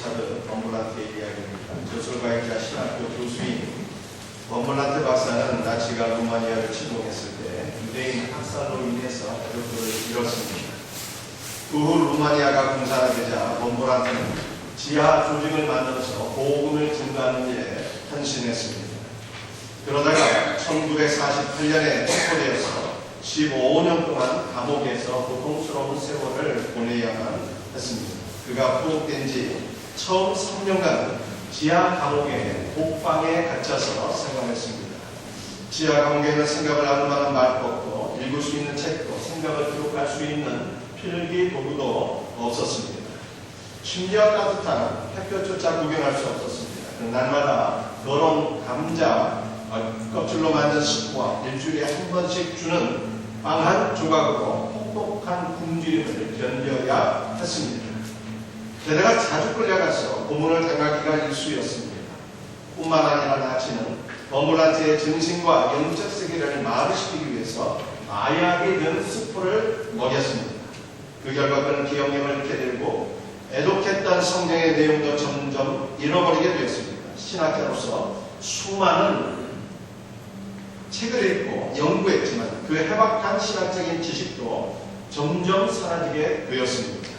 리차드 범블란트의 이야기입니다. 저술가이자 신학교 교수인 범블란트 박사는 나치가 루마니아를 침공했을 때 유대인 학살로 인해서 가족들을 잃었습니다. 그 후 루마니아가 공산화되자 범블란트는 지하 조직을 만들어서 보호금을 증가하는 일에 헌신했습니다. 그러다가 1948년에 체포되어서 15년 동안 감옥에서 고통스러운 세월을 보내야만 했습니다. 그가 포옥된 지 처음 3년간 지하 감옥의 복방에 갇혀서 생활했습니다. 지하 감옥에는 생각을 하는 만한 말도 없고 읽을 수 있는 책도 생각을 기록할 수 있는 필기 도구도 없었습니다. 심지어 따뜻한 햇볕조차 구경할 수 없었습니다. 날마다 더러운 감자 껍질로 만든 스프와 일주일에 한 번씩 주는 빵 한 조각으로 혹독한 굶주림을 견뎌야 했습니다. 게다가 자주 끌려가서 고문을 당하기가 일쑤였습니다. 뿐만 아니라 나치는 범블란트의 정신과 영적 세계를 마비시키기 위해서 마약이 든 스프를 먹였습니다. 그 결과 그는 기억력을 잃게 되고 애독했던 성경의 내용도 점점 잃어버리게 되었습니다. 신학자로서 수많은 책을 읽고 연구했지만 그 해박한 신학적인 지식도 점점 사라지게 되었습니다.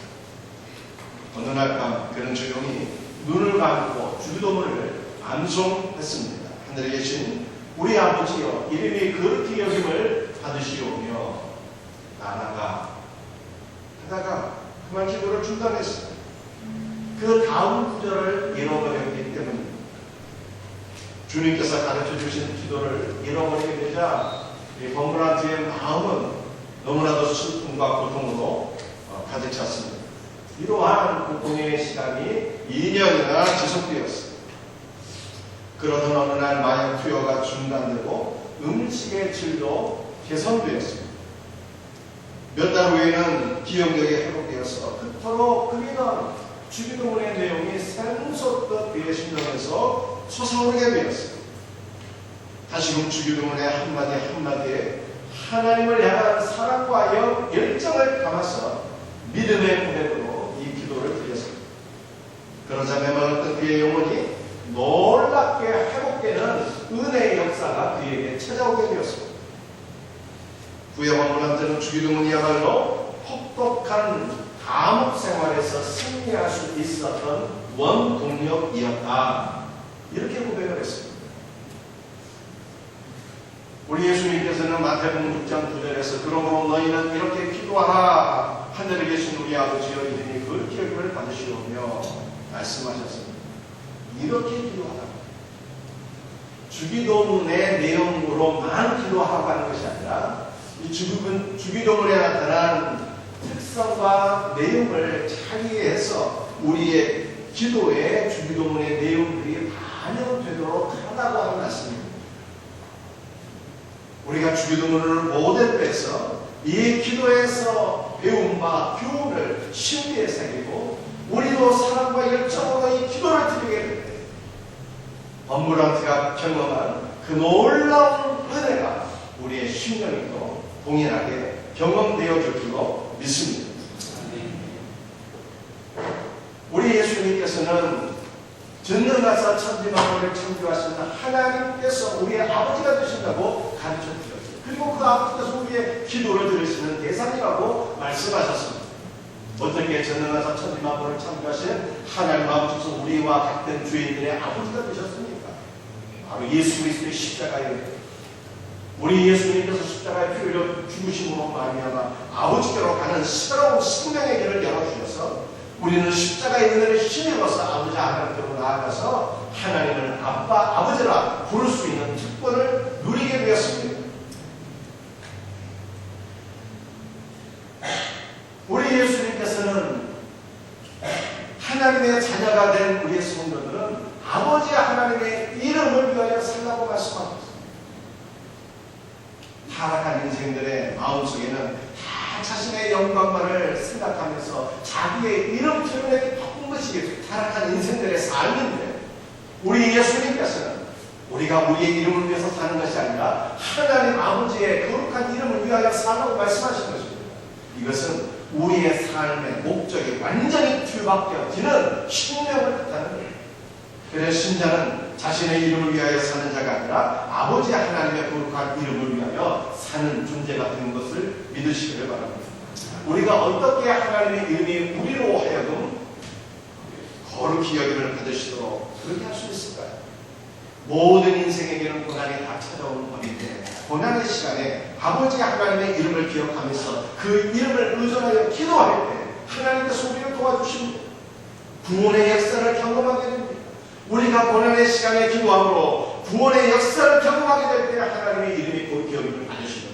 어느 날 밤 그는 조용히 눈을 감고 주기도문을 암송했습니다. 하늘에 계신 우리 아버지여 이름이 그렇게 여김을 받으시오며 나아가 하다가 그만 기도를 중단했어요. 그 다음 구절을 잃어버렸기 때문입니다. 주님께서 가르쳐 주신 기도를 잃어버리게 되자 범블란트의 마음은 너무나도 슬픔과 고통으로 가득 찼습니다. 이러한 고통의 시간이 2년이나 지속되었습니다. 그러던 어느 날 마약 투여가 중단되고 음식의 질도 개선되었습니다. 몇 달 후에는 기억력이 회복되어서 그토록 그리던 주기도문의 내용이 샘솟듯 그의 심령에서 솟아오르게 되었습니다. 다시금 주기도문의 한마디 한마디에 하나님을 향한 사랑과 열정을 담아서 믿음의 고백으로 이 기도를 드렸습니다. 그러자 메말랐던 그의 영혼이 놀랍게 회복되는 은혜의 역사가 그에게 찾아오게 되었습니다. 후에 범블란트는 주기도문이야말로 혹독한 감옥 생활에서 승리할 수 있었던 원동력이었다. 이렇게 고백을 했습니다. 우리 예수님께서는 마태복음 6장 9절에서 그러므로 너희는 이렇게 기도하라. 하늘에 계신 우리 아버지여 이름이 그렇게 여김을 받으시오며 말씀하셨습니다. 이렇게 기도하라. 주기도문의 내용으로만 기도하라고 하는 것이 아니라 이 주기도문에 나타난 특성과 내용을 잘 이해해서 우리의 기도에 주기도문의 내용들이 반영되도록 하라고 하는 말씀입니다. 우리가 주기도문을 모델로 해서 이 기도에서 배운 바 교훈을 심리에 새기고 우리도 사랑과 열정으로 이 기도를 드리게 될 때 범블란트가 경험한 그 놀라운 은혜가 우리의 심령에도 동일하게 경험되어 줄 줄로 믿습니다. 우리 예수님께서는 전능하사 천지만물을 창조하시는 하나님께서 우리의 아버지가 되신다고 가르쳐 주셨어요. 그리고 그 아버지께서 우리의 기도를 들으시는 대상이라고 말씀하셨습니다. 어떻게 전능하사 천지만물을 창조하신 하나님 아버지께서 우리와 같은 죄인들의 아버지가 되셨습니까? 바로 예수 그리스도의 십자가에 우리 예수님께서 십자가의 피 흘려 죽으심으로 말미암아 아버지께로 가는 새로운 생명의 길을 열어주셔서 우리는 십자가의 은혜를 힘입어서 아버지 하나님께로 나아가서 하나님을 아빠, 아버지라 부를 수 있는 특권을 누리게 되었습니다. 우리 예수님께서는 하나님의 자녀가 된 우리의 성도들은 아버지 하나님의 이름을 위하여 살라고 말씀하고 있습니다. 타락한 인생들의 마음속에는 다 자신의 영광만을 생각하면서 자기의 이름 때문에 바쁜 것이 타락한 인생들의 삶인데 우리 예수님께서는 우리가 우리의 이름을 위해서 사는 것이 아니라 하나님 아버지의 거룩한 이름을 위하여 살라고 말씀하신 것입니다. 이것은 우리의 삶의 목적이 완전히 뒤바뀌어지는 신명을 뜻하는 거예요. 그래서 신자는 자신의 이름을 위하여 사는 자가 아니라 아버지 하나님의 거룩한 이름을 위하여 사는 존재가 되는 것을 믿으시기를 바랍니다. 우리가 어떻게 하나님의 이름이 우리로 하여금 거룩히 여김을 받으시도록 그렇게 할 수 있을까요? 모든 인생에게는 고난이 다 찾아오는 법인데 고난의 시간에 아버지 하나님의 이름을 기억하면서 그 이름을 의존하여 기도할 때 하나님께서 우리를 도와주십니다. 구원의 역사를 경험하게 됩니다. 우리가 고난의 시간에 기도함으로 구원의 역사를 경험하게 될 때 하나님의 이름이 거룩히 여김을 받으시는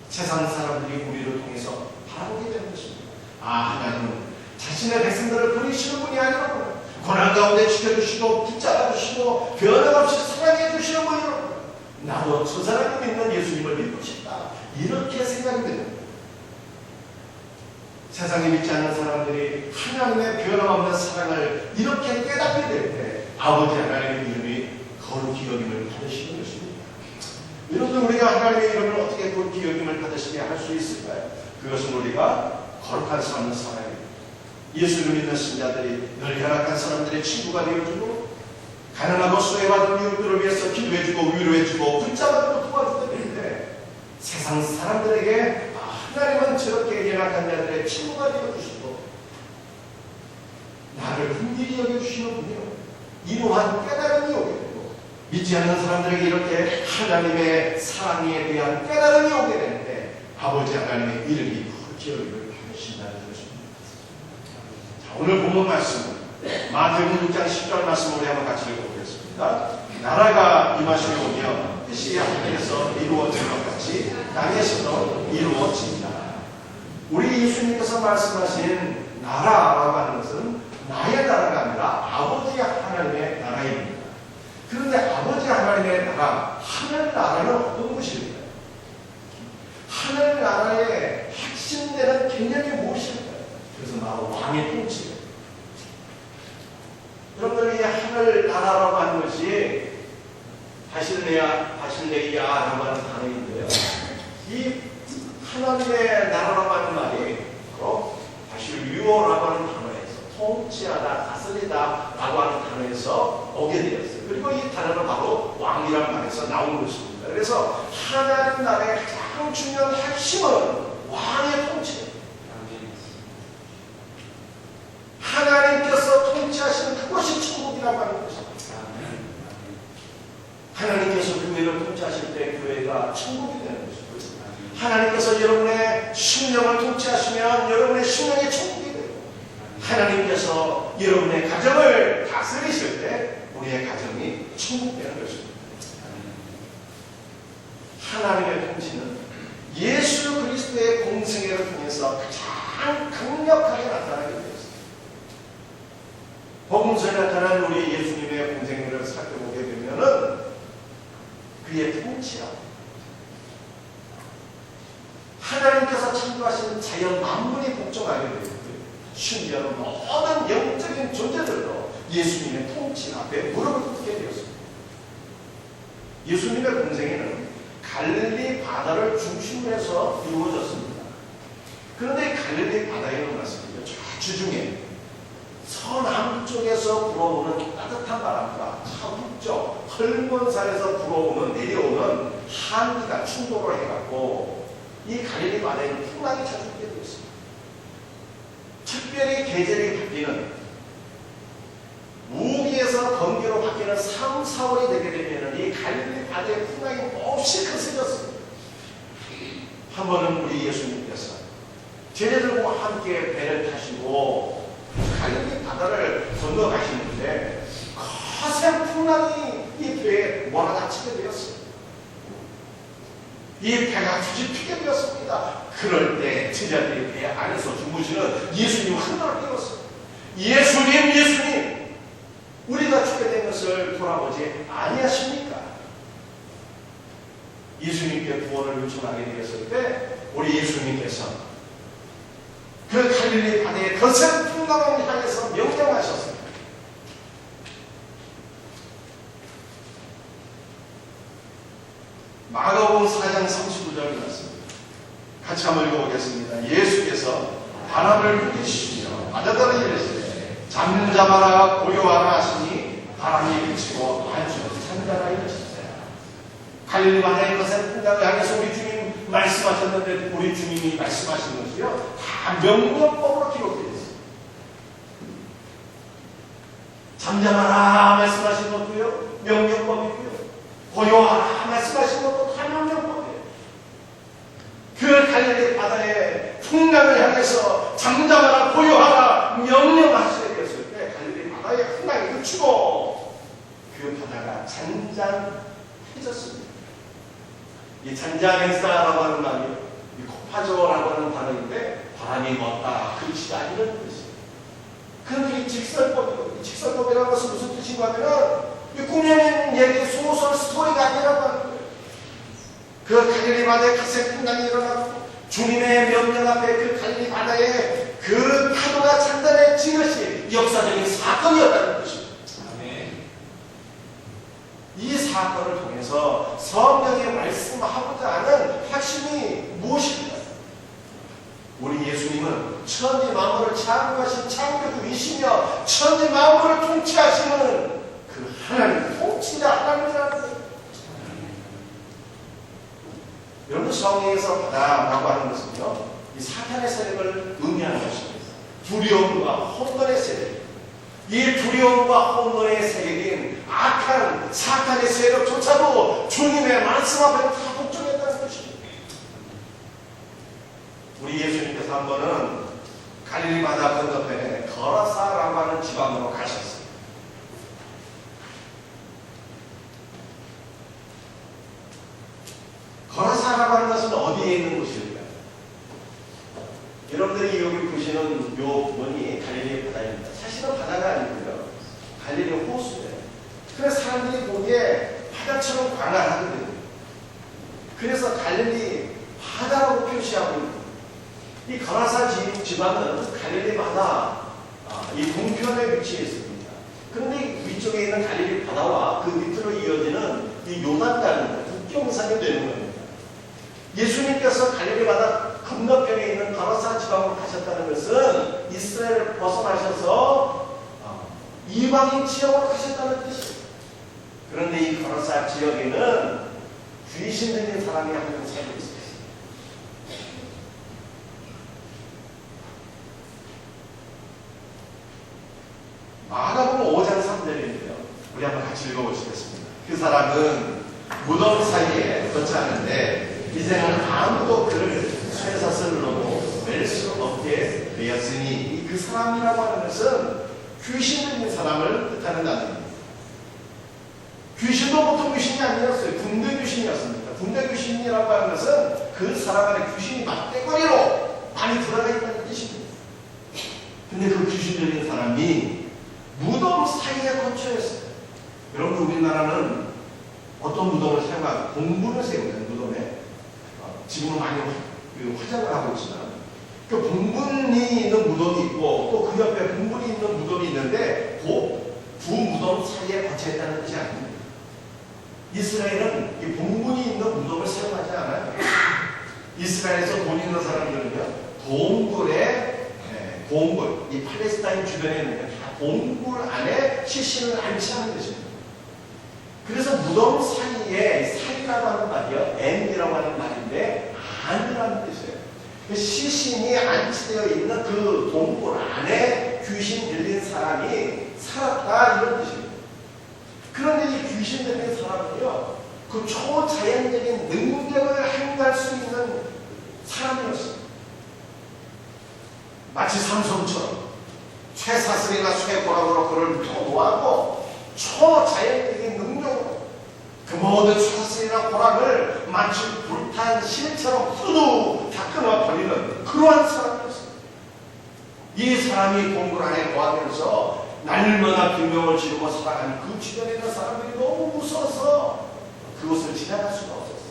세상 사람들이 우리를 통해서 바라보게 되는 것입니다. 아, 하나님은 자신의 백성들을 버리시는 분이 아니라고 고난 가운데 지켜주시고 붙잡아주시고 변함없이 사랑해 주시는 분이라고 나도 저 사람이 믿는 예수님을 믿고 싶다 이렇게 생각이 됩니다. 세상에 믿지 않는 사람들이 하나님의 변함없는 사랑을 이렇게 깨닫게 될 때 아버지 하나님의 이름이 거룩히 여김을 받으시는 것입니다. 여러분 우리가 하나님의 이름을 어떻게 거룩히 여김을 받으시게 할 수 있을까요? 그것은 우리가 거룩한 삶을 살아야 됩니다. 예수를 믿는 신자들이 늘 연약한 사람들의 친구가 되어주고 가난하고 소외받은 이웃들을 위해서 기도해주고 위로해주고 붙잡아주고 도와주는데 세상 사람들에게 하나님은 저렇게 연약한 자들의 친구가 되어주시고 나를 긍휼히 여겨주시는 분이요 이러한 깨달음이 오게 되고 믿지 않는 사람들에게 이렇게 하나님의 사랑에 대한 깨달음이 오게 되는데 아버지 하나님의 이름이 그렇게 여김을 받으신다는 것입니다. 오늘 본문 말씀은 마태복음 6장 10절 말씀을 우리 한번 같이 읽어보겠습니다. 나라가 임하시려 오며 뜻이 하늘에서 이루어진 것 같이 땅에서도 이루어진다. 우리 예수님께서 말씀하신 나라라고 하는 것은 나의 나라가 아니라 아버지 하나님의 나라입니다. 그런데 아버지 하나님의 나라, 하늘나라는 어떤 것일까요? 하늘나라의 핵심되는 개념이 무엇일까요? 그래서 바로 왕의 통치예요. 여러분들이 하늘나라라고 하는 것이 바실레이아라고 하는 단어인데요. 이 하나님의 나라라고 하는 말이 바로 바실유어라고 하는 단어에서 통치하다, 다스리다라고 하는 단어에서 오게 되었어요. 그리고 이 단어는 바로 왕이라는 말에서 나온 것입니다. 그래서 하나님 나라의 가장 중요한 핵심은 왕의 통치입니다. 하나님께서 통치하시는 그것이 천국이라고 하는 것입니다. 하나님께서 교회를 통치하실 때 교회가 천국이 되는 것입니다. 하나님께서 여러분의 심령을 통치하시면 여러분의 심령이 천국이 되고 하나님께서 여러분의 가정을 다스리실 때 우리의 가정이 천국 되는 것입니다. 하나님의 통치는 예수 그리스도의 공생애를 통해서 가장 강력하게 나타나게 되었습니다. 복음서에 나타난 우리 예수님의 공생애를 살펴보게 되면은 그의 통치야. 하나님께서 창조하신 자연 만물이 복종하게 되었고요. 심지어는 모든 영적인 존재들도 예수님의 통치 앞에 무릎을 꿇게 되었습니다. 예수님의 공생애는 갈릴리 바다를 중심으로 해서 이루어졌습니다. 그런데 갈릴리 바다에는 말씀드리죠. 저 주중에 서남쪽에서 불어오는 따뜻한 바람과 서북쪽 헐먼 산에서 불어오는 내려오는 한기가 충돌을 해갖고 이 갈릴리 바다에는 풍랑이 자주 있게 되었습니다. 특별히 계절이 바뀌는 우기에서 건기로 바뀌는 3, 4월이 되게 되면 이 갈릴리 바다의 풍랑이 몹시 거세졌습니다. 한 번은 우리 예수님께서 제자들과 함께 배를 타시고 갈릴리 바다를 건너가시는데 거센 풍랑이 이 배에 몰아닥치게 되었습니다. 이 배가 뒤집히게 되었습니다. 그럴 때 제자들이 배 안에서 주무시는 예수님 흔들어 깨웠어요. 예수님 우리가 죽게 된 것을 돌아보지 아니하십니까? 예수님께 구원을 요청하게 되었을 때 우리 예수님께서 그 갈릴리 바다의 거센 풍랑을 향해서 명령하셨습니다. 마가복음 4장 39절을 말씀입니다. 같이 한번 읽어보겠습니다. 예수께서 바람을 불리시며 바다들을 이르시되 잠잠하라 고요하라 하시니 바람이 그치고 아주 잔잔하여 이르시되 갈릴리 바다의 거센 풍랑을 향해서 우리 주님 말씀하셨는데 우리 주님이 말씀하신 것이요 다 명령법으로 기록되어 있습니다. 잠잠하라 말씀하신 것도요 명령법이고요 고요하라 말씀하신 것도 다 명령법이에요. 그 갈릴리 바다의 풍랑을 향해서 잠잠하라 고요하라 명령하셔야 되었을 때 갈릴리 바다의 풍랑이 그치고 그 바다가 잔잔해졌습니다. 이 잔잔했다라고 하는 말이 이 코파조라고 하는 단어인데 바람이 멎다 그치다 이런 뜻이에요. 그런데 이 직설법이고 이 직설법이라는 것은 무슨 뜻인가 하면은 이 꾸며낸 얘기 소설 스토리가 아니라고 하는 거예요. 그 갈릴리 바다에 가센 풍랑이 일어나고 주님의 명령 앞에 그 갈릴리 바다에 그 파도가 잔잔해진 것이 역사적인 사건이었다는 것입니다. 이 사건을 통해서 성경에 말씀하고자 하는 핵심이 무엇입니까? 우리 예수님은 천지 만물을 창조하신 창조주이시며 천지 만물을 통치하시는 그 하나님 통치자 하나님이라는 거예요. 여러분 성경에서 바다라고 하는 것은요 이 사탄의 세력을 의미하는 것입니다. 두려움과 혼돈의 세력. 이 두려움과 혼돈의 세력인 악한 사탄의 세력조차도 주님의 말씀 앞에 다 복종했다는 것입니다. 우리 예수님께서 한 번은 갈릴리 바다 건너편에 거라사라고 하는 지방으로 가셨어요. 거라사라고 하는 것은 어디에 있는 곳일까요? 여러분들이 여기 보시는 요 부분이 갈릴리 바다입니다. 사실은 바다가 아니고요. 갈릴리 호수예요. 그래서 사람들이 보기에 바다처럼 광활하거든요. 그래서 갈릴리 바다라고 표시하고 있는 거예요. 이 거라사 지방은 갈릴리 바다 이 동편에 위치해 있습니다. 그런데 위쪽에 있는 갈릴리 바다와 그 밑으로 이어지는 이 요단강 국경선이 되는 겁니다. 예수님께서 갈릴리 바다 건너편에 있는 거라사 지방으로 가셨다는 것은 이스라엘을 벗어나셔서 이방인 지역으로 가셨다는 뜻이에요. 그런데 이 거라사 지역에는 귀신 들린 사람이 한 명 살고 있어요. 마가복음 5장 3절인데요. 우리 한번 같이 읽어보시겠습니다. 그 사람은 무덤 사이에 거처하는데 이제는 아무도 그를 쇠사슬로도 맬 수 없게 되었으니 그 사람이라고 하는 것은 귀신 들린 사람을 뜻하는 단어입니다. 귀신도 보통 귀신이 아니었어요. 군대 귀신이었습니다. 군대 귀신이라고 하는 것은 그 사람 안에 귀신이 맞대거리로 많이 들어가 있다는 뜻입니다. 근데 그 귀신 들린 사람이 무덤 사이에 거처했어요. 여러분 우리나라는 어떤 무덤을 사용하고 봉분을 세우는 무덤에 지금은 많이 화장을 하고 있지만 그 봉분이 있는 무덤이 있고 또 그 옆에 봉분이 있는 무덤이 있는데 그 두 무덤 사이에 거처했다는 뜻이 아닙니다. 이스라엘은 이 봉분이 있는 무덤을 사용하지 않아요. 이스라엘에서 돈 있는 사람들은요 동굴, 이 팔레스타인 주변에 있는 다 동굴 안에 시신을 안치하는 것입니다. 그래서 무덤 사이에 사이라고 하는 말이요 엠이라고 하는 말인데 안이라는 뜻이에요. 시신이 안치되어 있는 그 동굴 안에 귀신 들린 사람이 살았다 이런 뜻입니다. 그런데 이 귀신 들린 사람은요 그 초자연적인 능력을 행할 수 있는 사람이었습니다. 마치 삼손처럼 쇠사슬이나 쇠고랑으로 그를 도모하고 초자연적인 능력으로 그 모든 쇠사슬이나 고랑을 마치 불탄 실처럼 후두 다 끊어버리는 그러한 사람이었습니다. 이 사람이 동굴 안에 거하면서 날마다 비명을 지르고 살아가는 그 주변에 있는 사람들이 너무 무서워서 그곳을 지나갈 수가 없었어요.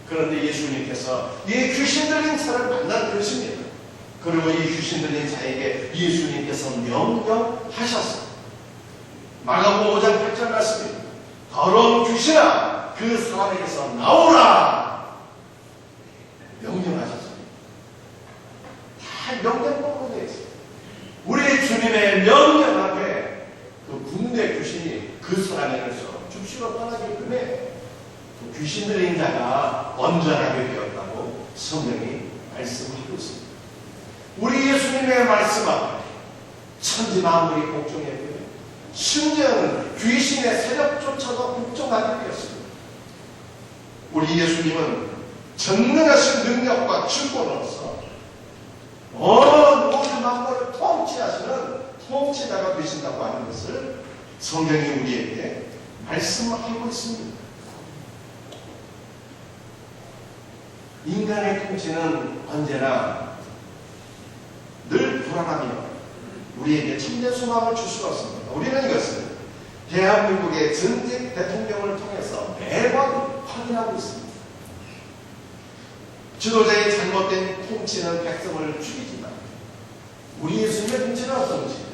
그런데 예수님께서 이 귀신 들린 자를 만난 것입니다. 그리고 이 귀신 들린 자에게 예수님께서 명령하셨습니다. 마가복음 5장 8절 말씀입니다. 더러운 귀신아 그 사람에게서 나오라 명령하셨습니다. 다 명령법으로 되어 있어요. 우리 주님의 명령 앞에 그 군대 귀신이 그 사람에게서 죽시로 떠나게끔 해. 그 귀신 들린 자가 언전하게 되었다고 성경이 말씀하고 있습니다. 우리 예수님의 말씀 앞에 천지 만물이 복종했고요. 심지어는 귀신의 세력조차도 복종하게 되었습니다. 우리 예수님은 전능하신 능력과 주권으로서 어느 모든 만물을 통치하시는 통치자가 되신다고 하는 것을 성경이 우리에게 말씀하고 있습니다. 인간의 통치는 언제나 늘 불안하며 우리에게 참된 소망을 줄 수가 없습니다. 우리는 이것을 대한민국의 전직 대통령을 통해서 매번 확인하고 있습니다. 지도자의 잘못된 통치는 백성을 죽이지만 우리 예수님의 통치는 어떤지,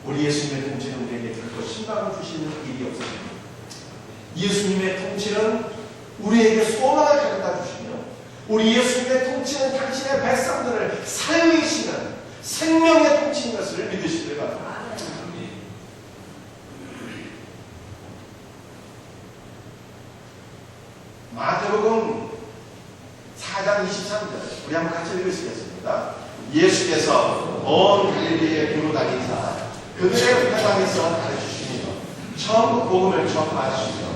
우리 예수님의 통치는 우리에게 결코 신방을 주시는 일이 없습니다. 예수님의 통치는 우리에게 소망을 가져다 주시며 우리 예수님의 통치는 당신의 백성들을 살리시는 생명의 통치인 것을 믿으시길 바랍니다. 마태복음 4장 23절 우리 한번 같이 읽으시겠습니다. 예수께서 온 갈릴리에 두루 다니사 그들의 회당에서 가르치시며 천국 복음을 전파하시며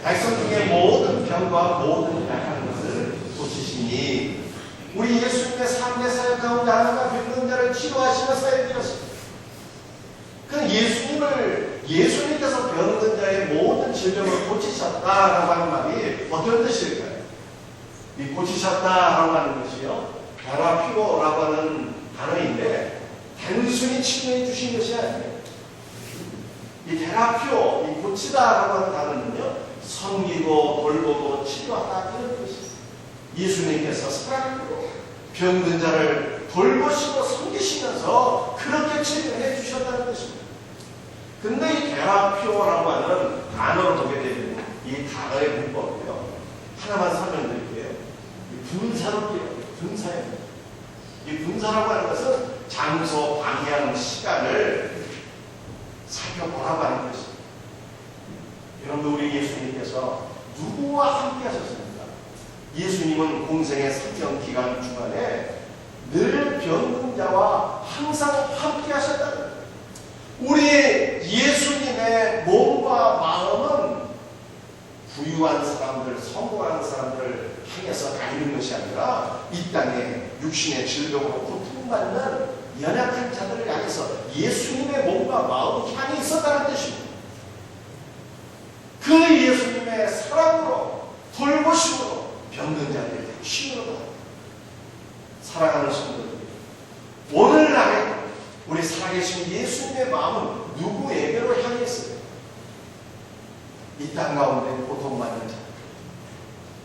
백성 중에 모든 병과 모든 약한 것을 고치시니 우리 예수님의 3대 사역 가운데 하나가 병든 자를 치료하시는 사역이었습니다. 그 예수님께서 병든 자의 모든 질병을 고치셨다라고 하는 말이 어떤 뜻일까요? 이 고치셨다라고 하는 것이요, 테라피오라고 하는 단어인데 단순히 치료해 주신 것이 아니에요. 이 테라피오, 이 고치다라고 하는 단어는요, 섬기고 돌보고 치료하다 이런 뜻이에요. 예수님께서 사랑으로 병든 자를 돌보시고 섬기시면서 그렇게 치료해 주셨다는 것입니다. 근데 이 테라피오라고 하는 단어를 보게 되면 이 단어의 문법이요, 하나만 설명드릴게요. 분사로 끼워요. 분사예요. 이 분사라고 하는 것은 장소, 방향, 시간을 살펴보라고 하는 것입니다. 여러분, 우리 예수님께서 누구와 함께 하셨습니까? 예수님은 공생의 사명 기간 중간에 늘 병든 자와 항상 함께 하셨다는 거예요. 우리 예수님의 몸과 마음은 부유한 사람들, 성공한 사람들을 향해서 다니는 것이 아니라 이 땅에 육신의 질병으로 고통받는 연약한 자들을 향해서 예수님의 몸과 마음이 향해 있었다는 뜻입니다. 그 예수님의 사랑으로 돌보심으로 병든 자들을 치유로 사랑하는 성도들, 오늘날에 우리 살아계신 예수님의 마음은 누구에게로 향해 있어요? 이 땅 가운데 고통받는 자,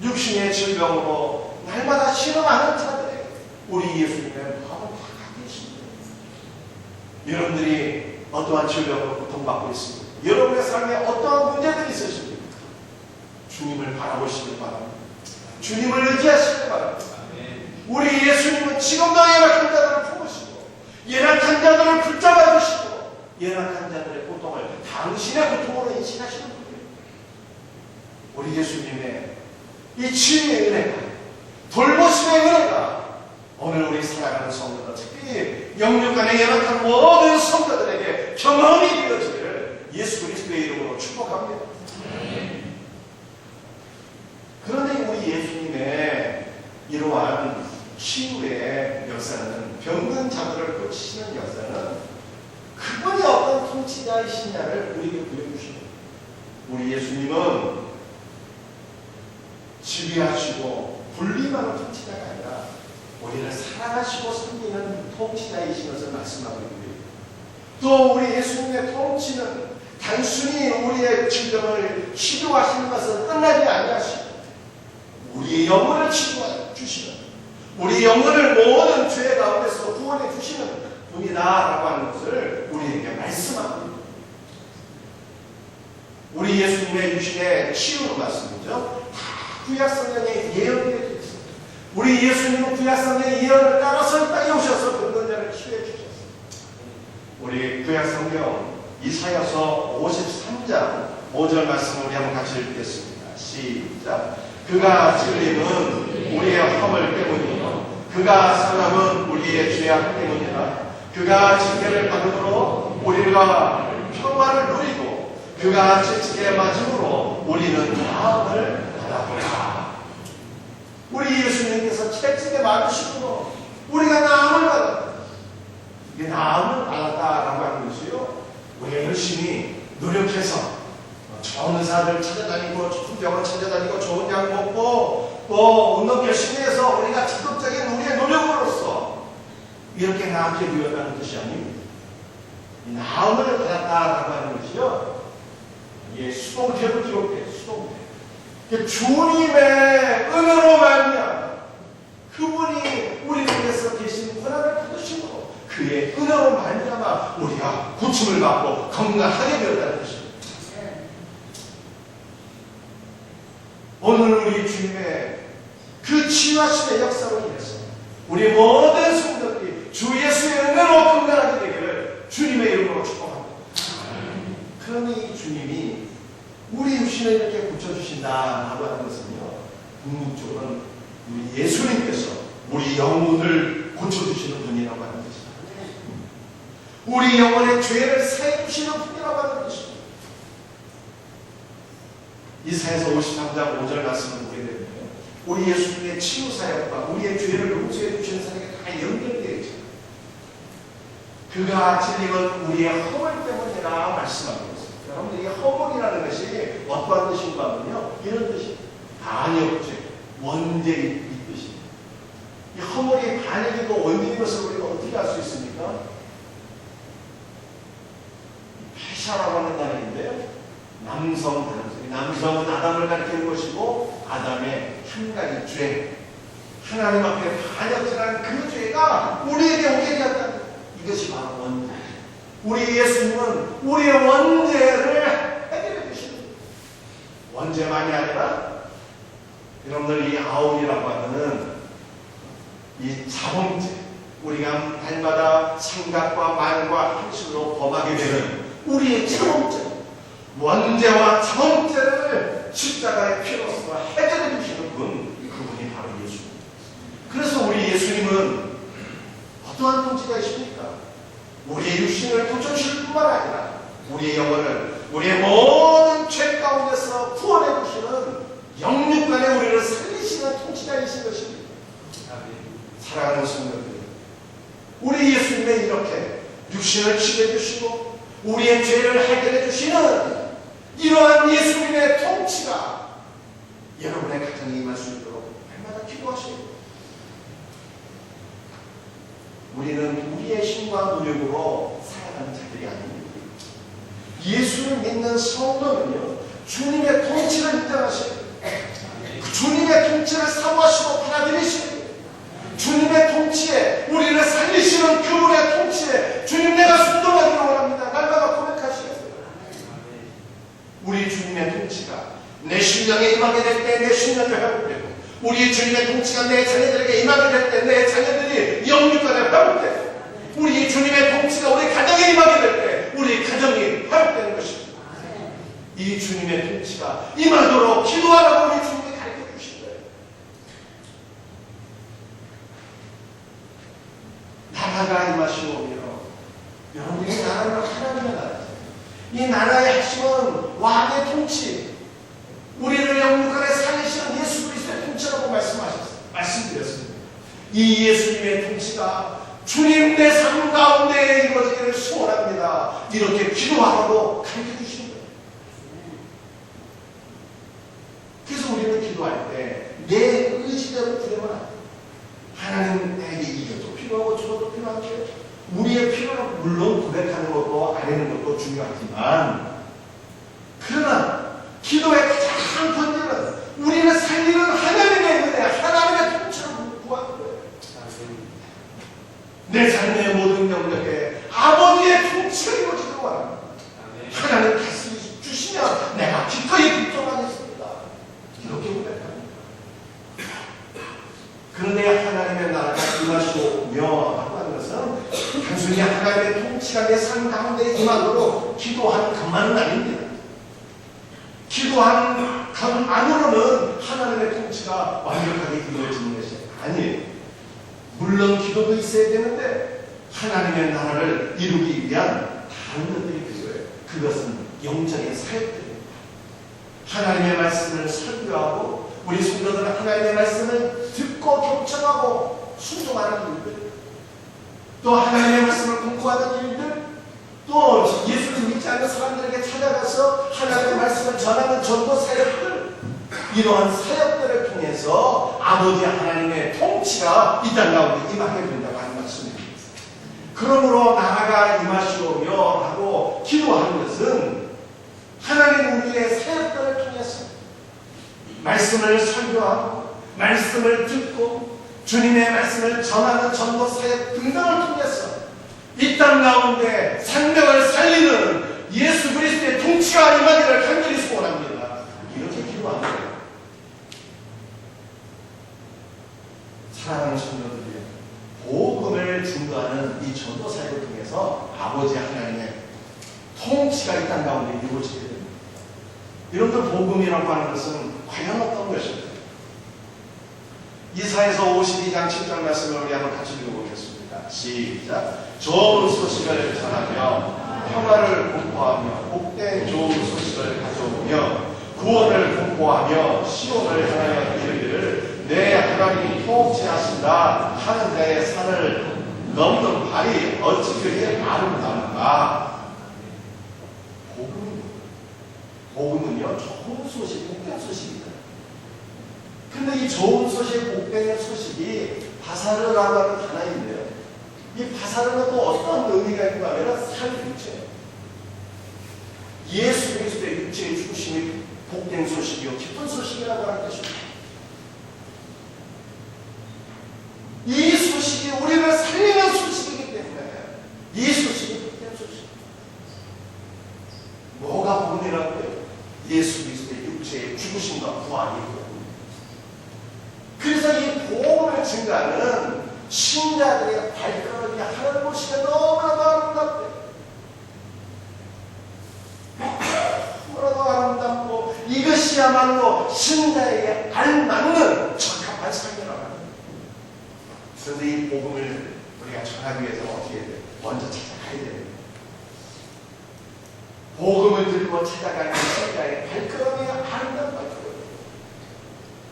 육신의 질병으로 날마다 신음하는 자들에게 우리 예수님의 마음은 다 계십니다. 여러분들이 어떠한 질병으로 고통받고 있습니까? 여러분의 삶에 어떠한 문제들이 있으십니까? 주님을 바라보시길 바랍니다. 주님을 의지하시길 바랍니다. 우리 예수님은 지금도 연약한 자들을 품으시고 연약한 자들을 붙잡아 주시고 연약한 자들의 고통을 당신의 고통으로 인식하시는 분이에요. 우리 예수님의 이 치유의 은혜가, 돌보심의 은혜가 오늘 우리 살아가는 성도들, 특히 영육간에 연약한 모든 성도들에게 경험이 되어지기를 예수 그리스도의 이름으로 축복합니다. 그런데 우리 예수님의 이러한 치유의 역사는, 병든 자들을 고치시는 역사는 그분이 어떤 통치자이시냐를 우리에게 보여주십니다. 우리 예수님은 지배하시고 분리하는 통치자가 아니라 우리를 사랑하시고 섬기는 통치자이신 것을 말씀하고 있고요. 또 우리 예수님의 통치는 단순히 우리의 질병을 치료하시는 것은 끝나지 아니하시고 우리의 영혼을 치료해 주시는, 우리 영혼을 모든 죄 가운데서 구원해 주시는 분이다라고 하는 것을 우리에게 말씀합니다. 우리 예수님의 유신의 치유로 말씀이죠. 다 구약 성경에 예언되어 있습니다. 우리 예수님은 구약성경의 예언을 따라서 이 땅에 오셔서 긁는 자를 치유해 주셨어요. 우리 구약성경 이사야서 53장 5절 말씀을 우리 한번 같이 읽겠습니다. 시작. 그가 찔림은 우리의 허물 때문이요 그가 상함은 우리의 죄악 때문이라. 그가 징계를 받음으로 우리가 평화를 누리고 그가 채찍에 맞음으로 우리는 나음을 받았구나. 우리 예수님께서 채찍에 맞으시고 우리가 나음을 받았다. 이게 나음을 받았다라고 하는 것이요, 우리가 열심히 노력해서 좋은 의사들 찾아다니고 좋은 병원 찾아다니고 좋은 약 먹고 또 운동 열심히 해서 우리가 적극적인 우리의 노력으로서 이렇게 나음게 되었다는 뜻이 아닙니다. 이 나음을 받았다라고 하는 것이요, 이게 수동태로 기록돼요. 수동태. 주님의 은혜로 말미암아 그분이 우리를 위해서 계신 권한을 받으시고 그의 은혜로 말미암아 우리가 고침을 받고 건강하게 되었다는 것입니다. 오늘 우리 주님의 그 치유하심의 역사로 인해서 우리 모든 성도들이 주 예수의 은혜로 건강하게 되기를 주님의 이름으로 축복합니다. 그러니 이 주님이 우리 육신을 이렇게 고쳐주신다라고 하는 것은요, 궁극적으로는 우리 예수님께서 우리 영혼을 고쳐주시는 분이라고 하는 것입니다. 우리 영혼의 죄를 사해주시는 분이라고 하는 것입니다. 이사야서 53장 5절 말씀을 보게 되면 우리 예수님의 치유 사역과 우리의 죄를 용서해 주시는 사역이 다 연결되어 있죠. 그가 찔림은 우리의 허물 때문이라 말씀하고 있습니다. 여러분, 이 허물이라는 것이 어떠한 뜻인가 하면요, 이런 뜻입니다. 반역죄, 원죄의 뜻입니다. 이 허물이 반역이고 원죄인 것을 우리가 어떻게 알 수 있습니까? 패샤라고 하는 단어인데요, 남성은 아담을 가리키는 것이고 아담의 한 가지 죄, 하나님 앞에 반역질한 그 죄가 우리에게 오게 되었다. 이것이 바로 원죄. 우리 예수님은 우리의 원죄를 해결해 주시는 거예요. 원죄만이 아니라 여러분들 이 아울이라고 하는 이 자범죄, 우리가 날마다 생각과 말과 행실로 범하게 되는 우리의 자범죄, 원죄와 자범죄를 십자가의 피로써 해결해 주시는 그분이 바로 예수님. 그래서 우리 예수님은 어떠한 통치가 있습니까? 우리의 육신을 고쳐주실 뿐만 아니라 우리의 영혼을 우리의 모든 죄 가운데서 구원해 주시는 영육간에 우리를 살리시는 통치자이신 것입니다. 사랑하는 성도들, 우리 예수님의 이렇게 육신을 치유해 주시고 우리의 죄를 해결해 주시는 이러한 예수님의 통치가 여러분의 가정에 임할 수 있도록 날마다 기도하십니다. 우리는 우리의 힘과 노력으로 살아가는 자들이 아닙니다. 예수를 믿는 성도는요, 주님의 통치를 인정하시고 주님의 통치를 사모하시고 받아들이시고 주님의 통치에 우리를 살리시는 그분의 통치에 주님 내가 순종하기를 원합니다. 날마다 고백하시겠어요. 우리 주님의 통치가 내 심령에 임하게 될 때 내 심령이 회복되고 우리 주님의 통치가 내 자녀들에게 임하게 될 때 내 자녀들이 영육간에 회복되고 우리 주님의 통치가 우리 가정에 임하게 될 때 우리 가정이 회복되는 것입니다. 이 주님의 통치가 임하도록 기도하라고 우리 주님이 가르쳐 주신 거예요. 나라가 임하시오며 여러분이 나라는 하나님의 나라죠. 이 나라의 핵심은 왕의 통치, 우리를 영육간에 살리시는 예수 그리스도의 통치라고 말씀드렸습니다. 이 예수님의 통치가 주님 내 삶 가운데 이루어지기를 소원합니다. 이렇게 기도하라고 가르쳐 주시는 거예요. 그래서 우리는 기도할 때 내 의지대로 구하면 안 돼요. 하나님 내게 이것도 필요하고 저것도 필요한데 우리의 필요는 물론 고백하는 것도 아뢰는 것도 중요하지만 그러나 기도의 가장 본질은 우리를 살리는 하나님의 은혜, 하나님의 통치를 구하는 거예요. 내 삶의 모든 영역에 아버지의 통치가 이루어지도록 합니다. 하나님 다시 주시면 내가 기꺼이 victor하겠습니다. 이렇게 고백합니다. 그러나 기도하는 것만은 아닙니다. 기도하는 것만으로는 하나님의 통치가 완벽하게 이루어지는 것이 아니에요. 물론 기도도 있어야 되는데 하나님의 나라를 이루기 위한 다른 것들이 필요해요. 그것은 영적인 사역들이에요. 하나님의 말씀을 설교하고 우리 성도들은 하나님의 말씀을 듣고 경청하고 순종하는 일들, 또 하나님의 말씀을 공부하는 일들, 또 예수를 믿지 않는 사람들에게 찾아가서 하나님의 말씀을 전하는 전도 사역들, 이러한 사역들을 통해서 아버지 하나님의 통치가 이 땅 가운데 임하게 된다고 하는 말씀입니다. 그러므로 나라가 임하시오며 하고 기도하는 것은 하나님 우리의 사역들을 통해서 말씀을 설교하고 말씀을 듣고 주님의 말씀을 전하는 전도 사역 등등을 통해서 이 땅 가운데 생명을 살리는 예수 그리스도의 통치가 임하기를 간절히 소원합니다. 이렇게 기도하는 거예요. 사랑하는 성도들이요, 복음을 증거하는 이 전도 사역을 통해서 아버지 하나님의 통치가 이 땅 가운데 이루어지게 됩니다. 여러분들, 복음이라고 하는 것은 과연 어떤 것입니까? 이사야서 52장 7절 말씀을 우리 한번 같이 읽어보겠습니다. 시작. 좋은 소식을 전하며 평화를 공포하며 복된 좋은 소식을 가져오며 구원을 공포하며 시온을 향하여 이르기를 내 하나님이 통치하신다 하는 데에 산을 넘는 발이 어찌 그리 아름다운가. 복음은요, 좋은 소식, 복된 소식입니다. 근데 이 좋은 소식, 복된 소식이 바사르라고 하는 단어인데요, 이 바사르는 또 어떤 의미가 있는가 하면 살육체, 예수 그리스도의 육체의 중심이 복된 소식이요 기쁜 소식이라고 하는 것입니다. 이 소식이 우리를 살리는 소식이기 때문에 이 소식이 복된 소식. 뭐가 복음이라고요? 예수 그리스도의 육체의 죽으심과 부활이고, 그래서 이 복음을 증가하는 신자들의 발걸음이 하는 곳이 너무나도 아름답대요. 너무나도 아름답고 이것이야말로 신자에게 알맞는 적합한 삶이라고 합니다. 그런데 이 복음을 우리가 전하기 위해서는 어떻게 해야 돼요? 먼저 찾아가야 돼요. 복음을 들고 찾아가는 신자의 발걸음이 아름다운 발걸음.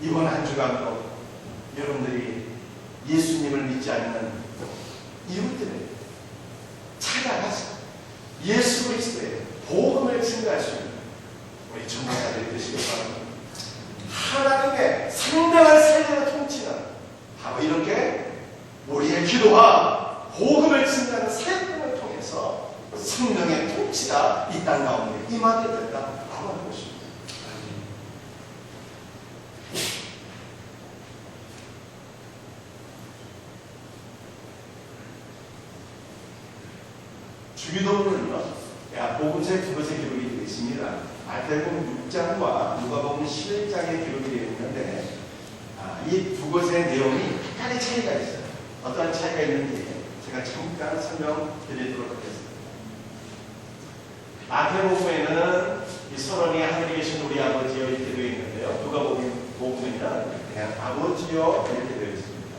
이번 한 주간도 여러분들이 예수님을 믿지 않는 이웃들을 찾아가서 예수 그리스도의 복음을 증거할 수 있는 우리 전도자들이 되시길 바랍니다. 하나님의 생명을 살리는 통치는 바로 이렇게 우리의 기도와 복음을 증거하는 사역들을 통해서 생명의 통치가 이 땅 가운데 임하게 된다라고 하는 것입니다. 주기도문은요, 복음서에 두 곳에 기록이 되어 있습니다. 마태복음 6장과 누가복음 11장에 기록이 되어 있는데, 이 두 곳의 내용이 약간의 차이가 있어요. 어떤 차이가 있는지 제가 잠깐 설명드리도록 하겠습니다. 마태복음에는 이 선언이 하늘에 계신 우리 아버지여 이렇게 되어 있는데요, 누가복음에는 그냥 아버지여 이렇게 되어 있습니다.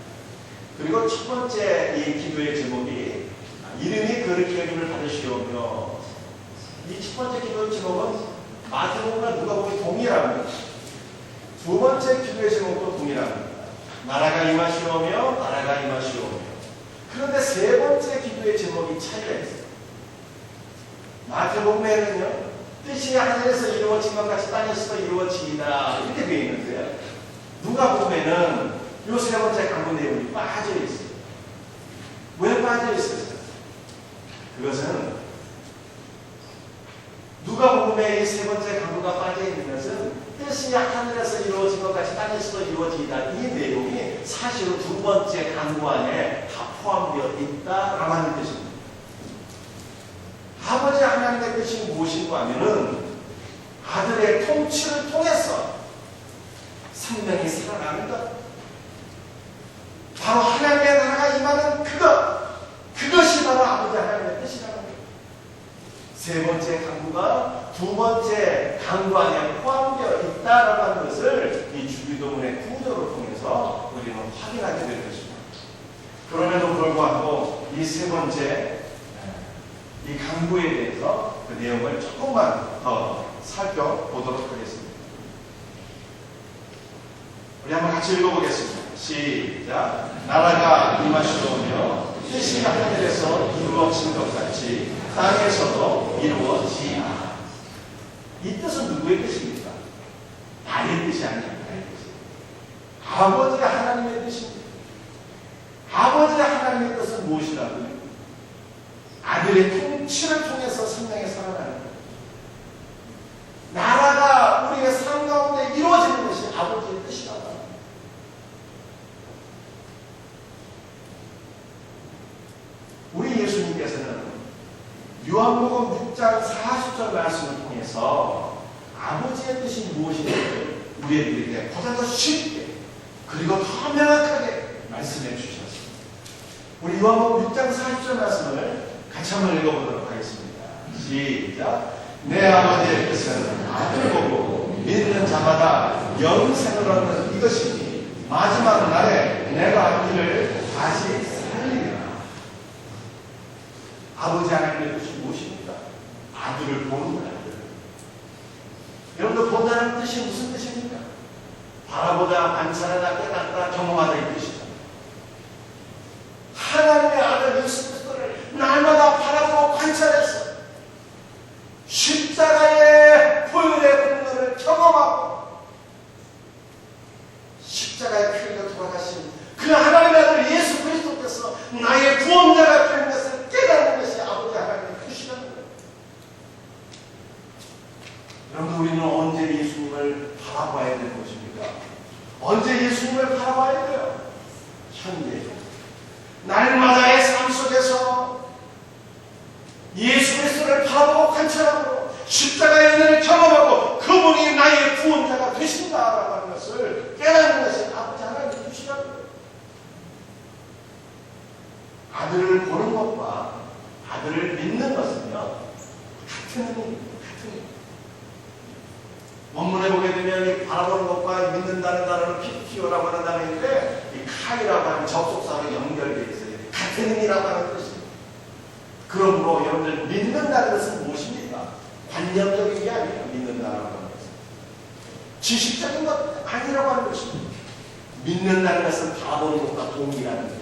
그리고 첫 번째 이 기도의 제목이 이름이 그렇게 여김을 받으시오며, 이 첫 번째 기도의 제목은 마태복음과 누가복음이 동일합니다. 두 번째 기도의 제목도 동일합니다. 나라가 임하시오며 나라가 임하시오며. 그런데 세 번째 기도의 제목이 차이가 있어요. 마태복음에는요, 뜻이 하늘에서 이루어진 것 같이 땅에서도 이루어지이다 이렇게 되어 있는데요, 누가복음에는 이 세 번째 강구 내용이 빠져 있어요. 왜 빠져 있었어요? 그것은 누가복음의 이 세 번째 강구가 빠져 있는 것은 뜻이 하늘에서 이루어진 것 같이 땅에서도 이루어지이다, 이 내용이 사실은 두 번째 강구 안에 다 포함되어 있다라고 하는 뜻입니다. 아버지 하나님의 뜻이 무엇인가 하면은 아들의 통치를 통해서 생명이 살아나는 것, 바로 하나님의 나라가 임하는 그것이 바로 아버지 하나님의 뜻이라는 거예요. 세 번째 강구 강구가 두 번째 강구 안에 포함되어 있다라고 하는 것을 이 주기도문의 구조를 통해서 우리는 확인하게 될 것입니다. 그럼에도 불구하고 이 세 번째 이 강구에 대해서 그 내용을 조금만 더 살펴보도록 하겠습니다. 우리 한번 같이 읽어보겠습니다. 시작. 나라가 임하시오며 뜻이 하늘에서 이루어진 것 같이 땅에서도 이루어지라. 이 뜻은 누구의 뜻입니까? 나의 뜻이 아니라 나의 뜻입니다. 아버지 하나님의 뜻입니다. 아버지 하나님의 뜻은 무엇이라고요? 아들의 통치를 통해서 생명에 살아나는 것. 나라가 우리의 삶 가운데 이루어지는 것이 아버지의 뜻이라고 합니다. 우리 예수님께서는 요한복음 6장 40절 말씀을 통해서 아버지의 뜻이 무엇인지 우리에게 보다 더 쉽게 그리고 더 명확하게 말씀해 주셨습니다. 우리 요한복음 6장 40절 말씀을 같이 한번 읽어보도록 하겠습니다. 시작. 내 아버지의 뜻은 아들 보고 믿는 자마다 영생을 얻는 이것이니 마지막 날에 내가 이를 다시 살리리라. 아버지 하나님의 뜻이 무엇입니까? 아들을 보는 아들. 여러분들 본다는 뜻이 무슨 뜻입니까? 바라보다, 관찰하다, 깨닫다, 경험하다 이 뜻이죠. 하나님의 아들 예수 그리스도를 날마다 바라보고 관찰해서 십자가의 보혈의 공로를 경험하고 십자가의 피를 돌아가신 그 하나님의 아들 예수 그리스도께서 나의 구원자가 되는 것을 깨닫는 것이 아버지 하나님의 뜻이라는 거예요. 여러분 우리는 언제 예수님을 바라봐야 되는 것입니까? 언제 예수님을 바라봐야 돼요? 현재 날마다의 삶 속에서 예수 그리스도를 바라보고 관찰하고 십자가의 은혜를 경험하고 그분이 나의 구원자가 되신다라고 하는 것을 깨닫는 것이 아버지 하나님의 뜻이라는 거예요. 아들을 보는 것과 아들을 믿는 것은요 같은 의미입니다. 같은 의미. 원문에 보게 되면 이 바라보는 것과 믿는다는 단어는 피티오라고 하는 단어인데 이 카이라고 하는 접속사로 연결되어 있어요. 같은 의미라고 하는 뜻입니다. 그러므로 여러분들 믿는다는 것은 무엇입니까? 관념적인 게 아니에요. 믿는다라고 하는 것은 지식적인 것 아니라고 하는 것입니다. 믿는다는 것은 바라보는 것과 동일한 것.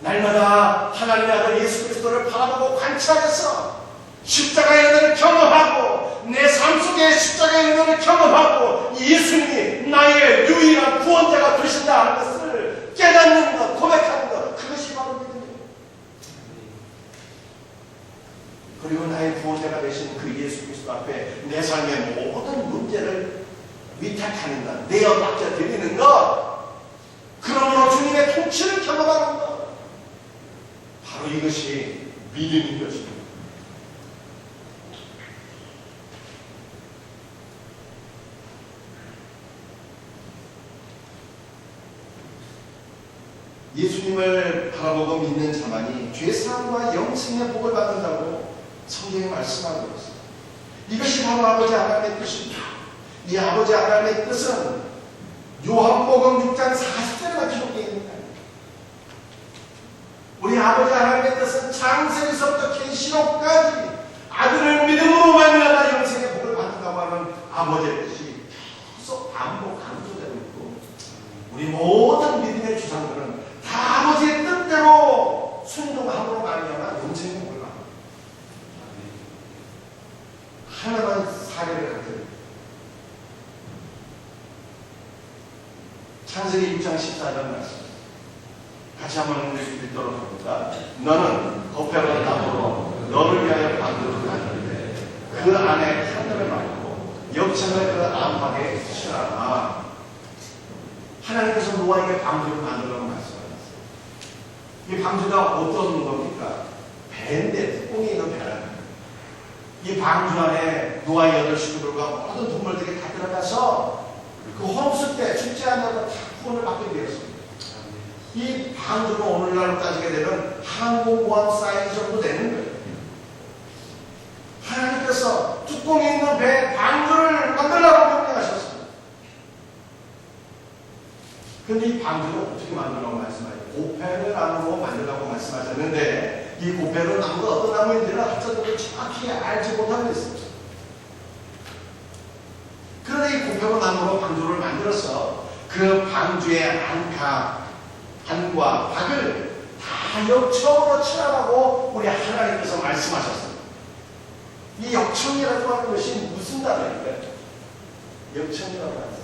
날마다 하나님의 아들 예수 그리스도를 바라보고 관찰해서 십자가의 은혜를 경험하고 내 삶 속에 십자가의 은혜를 경험하고 예수님이 나의 유일한 구원자가 되신다는 것을 깨닫는 것, 고백하는 것, 그것이 바로 믿음이에요. 그리고 나의 구원자가 되신 그 예수 그리스도 앞에 내 삶의 모든 문제를 위탁하는 것, 내어 맡겨 드리는 것, 그러므로 주님의 통치를 경험하는 것, 바로 이것이 믿음인 것입니다. 예수님을 바라보고 믿는 자만이 죄사함과 영생의 복을 받는다고 성경에 말씀하고 있습니다. 이것이 바로 아버지 하나님의 뜻입니다. 이 아버지 하나님의 뜻은 요한복음 6장 40절에만 기록되어 있는 거예요. 우리 아버지 하나님의 뜻은 창세기서부터 계시록까지 아들을 믿음으로 말미암아 영생의 복을 받는다고 하는 아버지의 뜻이 계속 반복 강조되고 있고 우리 모든 믿음의 주장들은 다 아버지의 뜻대로 순종함으로 말미암아 영생의 복을 받는다. 하나만 사례를 가져요. 창세기 6장 14절 말씀 같이 한번 읽도록 합니다. 너는 곱빼고 나무로 너를 위하여 방주를 만드는데 그 안에 하늘을 말고 역청을 그 안팎에 칠하라. 하나님께서 노아에게 방주를 만들라고 말씀하셨어요. 이 방주가 어떤 겁니까? 배인데 뚜껑이 있는 배라는 거예요. 이 방주 안에 노아의 8 식구들과 모든 동물들이 다 들어가서 그 홍수 때 죽지 않는 구원을 받게 되었습니다. 이 방주는 오늘날로 따지게 되면 항공모함 사이즈 정도 되는 거예요. 하나님께서 뚜껑이 있는 배에 방주를 만들라고 명령하셨습니다. 근데 이 방주를 어떻게 만들라고 말씀하셨어요? 고페르 나무로 만들라고 말씀하셨는데 이 고페르 나무가 어떤 나무인지는 학자들은 정확히 알지 못하고 있습니다. 그런데 이 고페르 나무로 방주를 만들어서 그 방주의 안과 박을 다 역청으로 칠하라고 우리 하나님께서 말씀하셨습니다. 이 역청이라고 하는 것이 무슨 단어일까요? 역청이라고 하는 것이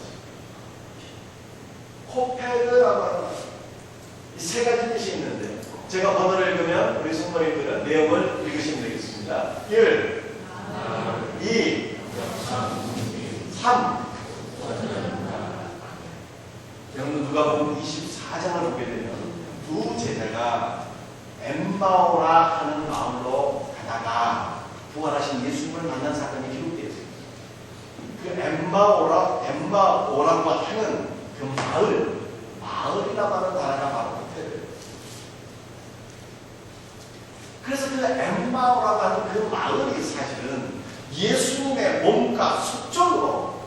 코페르라고 하는 것. 이 세 가지 뜻이 있는데 제가 번호를 읽으면 우리 성도님들은 내용을 읽으시면 되겠습니다. 1, 2, 3. 여러분 누가복음 24장을 보게 되면 두 제자가 엠마오라 하는 마을로 가다가 부활하신 예수님을 만난 사건이 기록되어 있습니다. 그 엠마오라고 하는 그 마을이라고 하는 단어가 바로 호텔이에요. 그래서 그 엠마오라고 하는 그 마을이 사실은 예수님의 몸과 숙적으로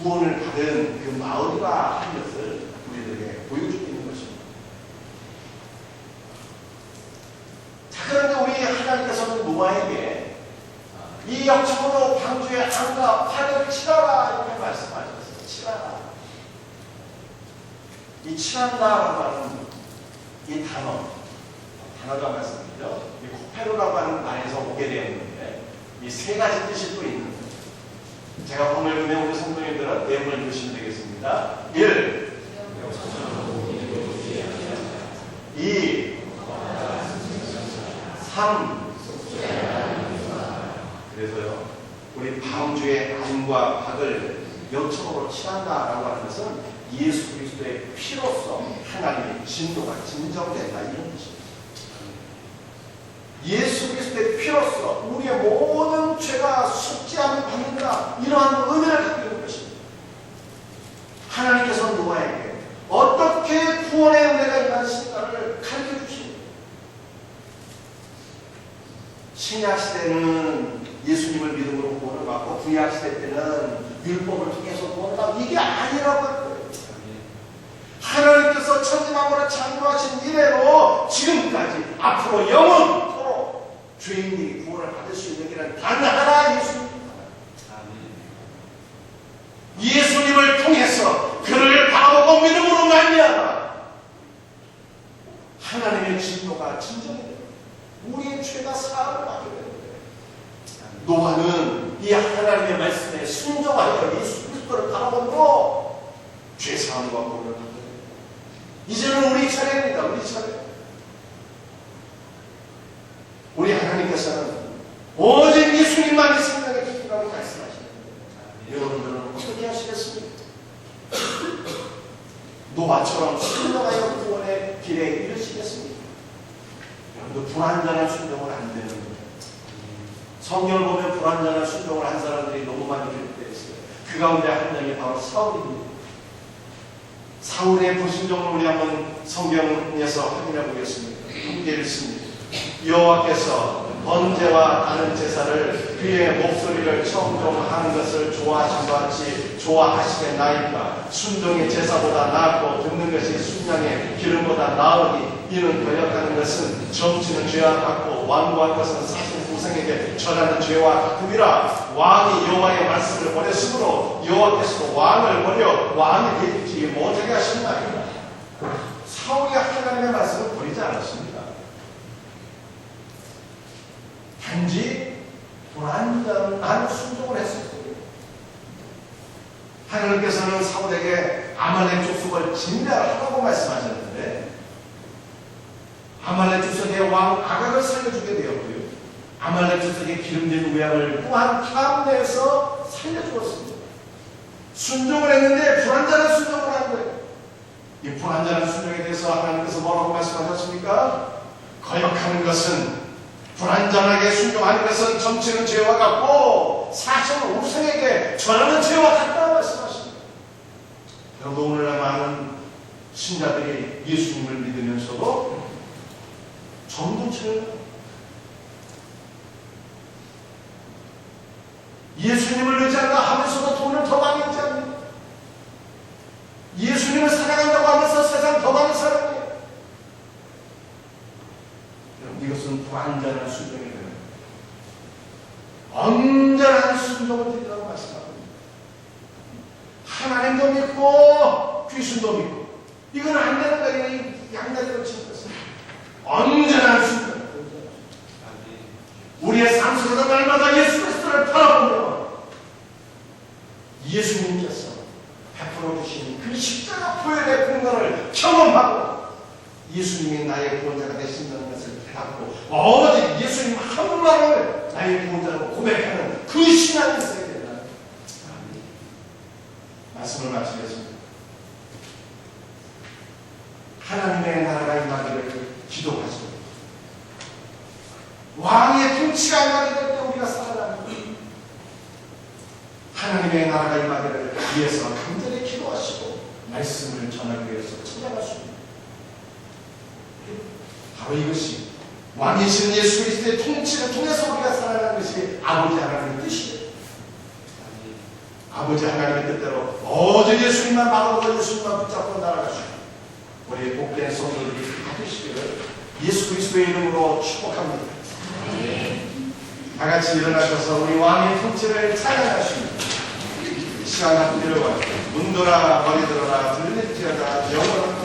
구원을 받은 그 마을이라 하는 것을 우리들에게 보여주고 있는 것입니다. 자, 그런데 우리 하나님께서는 노아에게 이 역청으로 방주의 안과 판을 칠하라 이렇게 말씀하셨어요. 칠하라. 이 칠한다라고 하는 이 단어가 말씀드리죠. 이 코페르라고 하는 말에서 오게 되었는데 이 세 가지 뜻이 또 있는데 제가 오늘 보면 우리 성도님들은 내용을 읽으시면 되겠습니다. 1, 2, 3. 그래서요, 우리 방주의 안과 박을 역청으로 칠한다라고 하는 것은 예수 그리스도의 피로서 하나님의 진노가 진정된다 이런 뜻입니다. 예수 그리스도의 피로서 우리의 모든 죄가 속죄함을 받는다 이러한 의미를 갖고 있는 것입니다. 하나님께서 노아에게 어떻게 구원의 은혜가 임하실까를 가르쳐 주십니다. 신약 시대는 예수님을 믿음으로 구원을 받고 구약 시대 때는 율법을 통해서 구원을 받고 이게 아니라고 할 거예요. 하나님께서 천지만물을 창조하신 이래로 지금까지 앞으로 영원토록 죄인들이 구원을 받을 수 있는 길은 단 하나 예수님입니다. 예수님을 통해서 그를 바라보고 믿음으로 말미암아 하나님의 진노가 진정이 됩니다. 우리의 죄가 사함을 받게 됩니다. 노아는 이 하나님의 말씀에 순종하여 예수 그리스도를 바라보므로 죄 사함과 구원을 받게 됩니다. 이제는 우리 차례입니다. 우리 차례. 우리 하나님께서는 오직 예수님만이 생명의 길이라고 말씀하시는데 여러분들은 어떻게 하시겠습니까? 노아처럼 순종하여 구원의 길에 이르시겠습니까? 여러분들 불완전한 순종은 안 되는 거예요. 성경을 보면 불완전한 순종을 한 사람들이 너무 많이 기록되어 있어요. 그 가운데 한 명이 바로 사울입니다. 사울의 불순종을 우리 한번 성경에서 확인해 보겠습니다. 함께 읽습니다. 여호와께서 번제와 다른 제사를 그의 목소리를 청종하는 것을 좋아하신 것 같이 좋아하시겠나이까. 순종이 제사보다 나았고 듣는 것이 순양의 기름보다 나으니 이는 거역하는 것은 점치는 죄와 같고 완고한 것은 사실 후생에게 절하는 죄와 같음이라. 왕이 여호와의 말씀을 버렸으므로 여호와께서도 왕을 버려 왕이 되지 못하게 하셨나이다. 사울이 하나님의 말씀을 버리지 않았습니다. 단지 불완전한 순종을 했을 뿐이에요. 하나님께서는 사울에게 아말렉 족속을 진멸하라고 말씀하셨는데 아말렉 족속의 왕 아각을 살려주게 되었고요. 아말렉 족속의 기름진 우양을 또한 탐내서 살려주었습니다. 순종을 했는데 불완전한 순종을 한 거예요. 이 불완전한 순종에 대해서 하나님께서 뭐라고 말씀하셨습니까? 거역하는 것은 불완전하게 순종하는 것은 점치는 죄와 같고 사실 우상에게 절하는 죄와 같다고 말씀하십니다. 여러분 오늘날 많은 신자들이 예수님을 믿으면서도 전부 죄 예수님을 의지한다 하면서도 돈을 더 많이 의지합니다. 예수님을 사랑한다고 하면서 세상 더 많은 사랑이에요. 이것은 불완전한 순종이 되는 거예요. 온전한 순종을 드리라고 말씀합니다. 하나님도 믿고 귀신도 믿고 이건 안 되는 거예요. 양날대로 치는 것은 온전한 순종. 우리의 삶 속에서 날마다 예수 그리스도를 바라보며 예수님께서 베풀어 주신 그 십자가 보혈의 공로를 경험하고 예수님이 나의 구원자가 되신다는 것을 깨닫고 오직 예수님 한 분만을 나의 구원자로 고백하는 그 신앙이 있어야 된다. 말씀을 마치겠습니다. 하나님의 나라가 임하기를 기도하십니다. 왕의 통치가 임하게 될 때 우리가 살아납니다. 하나님의 나라가 임하기를 위해서 간절히 기도하시고 말씀을 전하기 위해서 찾아가십니다. 바로 이것이 왕이신 예수 그리스도의 통치를 통해서 우리가 살아가는 것이 아버지 하나님의 뜻이에요. 아버지 하나님의 뜻대로 오직 예수님만 바라보고 예수님만 붙잡고 날아가시고 우리의 복된 성도들이 받으시기를 예수 그리스도의 이름으로 축복합니다. 다 같이 일어나셔서 우리 왕의 통치를 찬양하십니다. 시간 앞뒤로 문도라 머리들어라 들릴지어다 영원한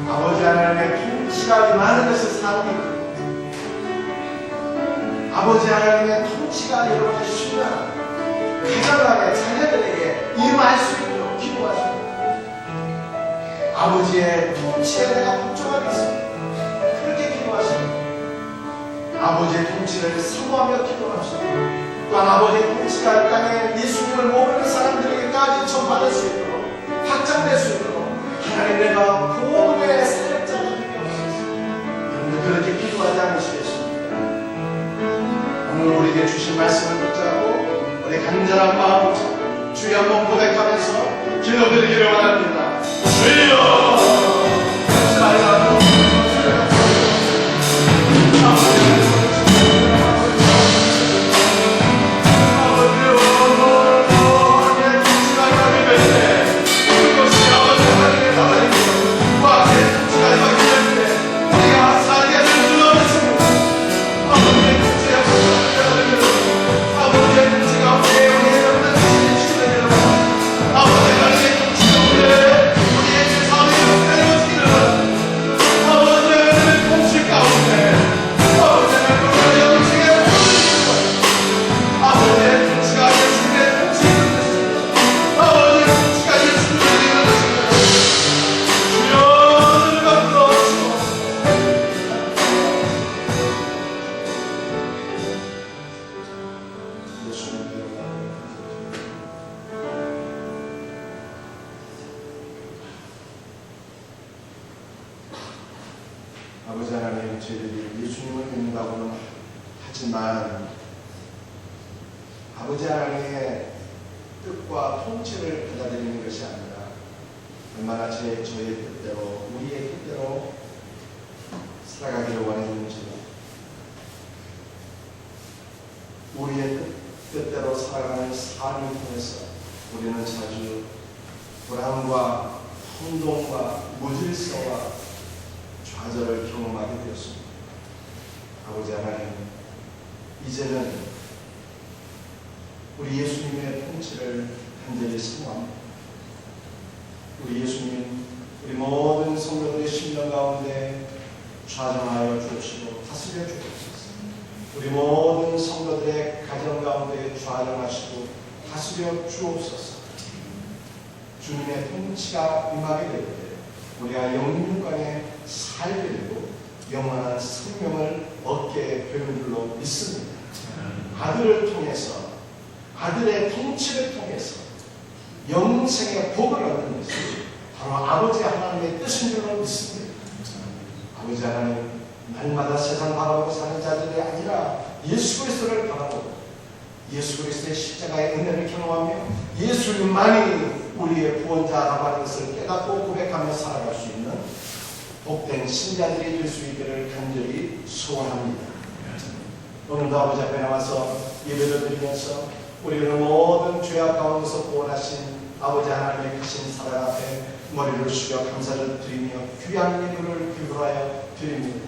아버지 하나님의 통치가 임하는 것을 사랑해. 아버지 하나님의 통치가 여러분의 신앙, 가정하게 자녀들에게 임할 수 있도록 기도하십니다. 아버지의 통치에 내가 복종하겠습니다. 그렇게 기도하십니다. 아버지의 통치를 사모하며 기도합시다. 또한 아버지의 통치가 이 땅에 예수님을 모르는 사람들에게까지 전파될 수 있도록 확장될 수 있도록 하나님 내가 복음의 사역자가 되게 하옵소서. 여러분 그렇게 기도하지 않으시겠습니까? 오늘 우리에게 주신 말씀을 붙잡고 우리 간절한 마음으로 주의 한번 고백하면서 기도드리기를 원합니다. 주여 사랑하고 아버지 하나님, 저희들이 예수님을 믿는다고는 하지만 아버지 하나님의 뜻과 통치를 받아들이는 것이 아니라 얼마나 저의 뜻대로 우리의 뜻대로 살아가기를 원했는지 우리의 뜻대로 살아가는 삶을 통해서 우리는 자주 불안과 혼동과 무질서와 좌절을 경험하게 되었습니다. 아버지 하나님, 이제는 우리 예수님의 통치를 간절히 사모합니다. 우리 예수님, 우리 모든 성도들의 심령 가운데 좌정하여 주옵시고 다스려 주옵소서. 우리 모든 성도들의 가정 가운데 좌정하시고 다스려 주옵소서. 주님의 통치가 임하게 될 때 우리가 영육간에 살게 되고 영원한 생명을 얻게 되는 줄로 믿습니다. 아들을 통해서, 아들의 통치를 통해서 영생의 복을 얻는 것이 바로 아버지 하나님의 뜻인 줄로 믿습니다. 아버지 하나님, 날마다 세상 바라보고 사는 자들이 아니라 예수 그리스도를 바라보고 예수 그리스도의 십자가의 은혜를 경험하며 예수님만이 우리의 구원자라고 하는 것을 깨닫고 고백하며 살아갈 수 있는 복된 신자들이 될 수 있기를 간절히 소원합니다. 오늘도 아버지 앞에 나와서 예배를 드리면서 우리를 모든 죄악 가운데서 구원하신 아버지 하나님의 크신 사랑 앞에 머리를 숙여 감사를 드리며 귀한 예물을 기울하여 드립니다.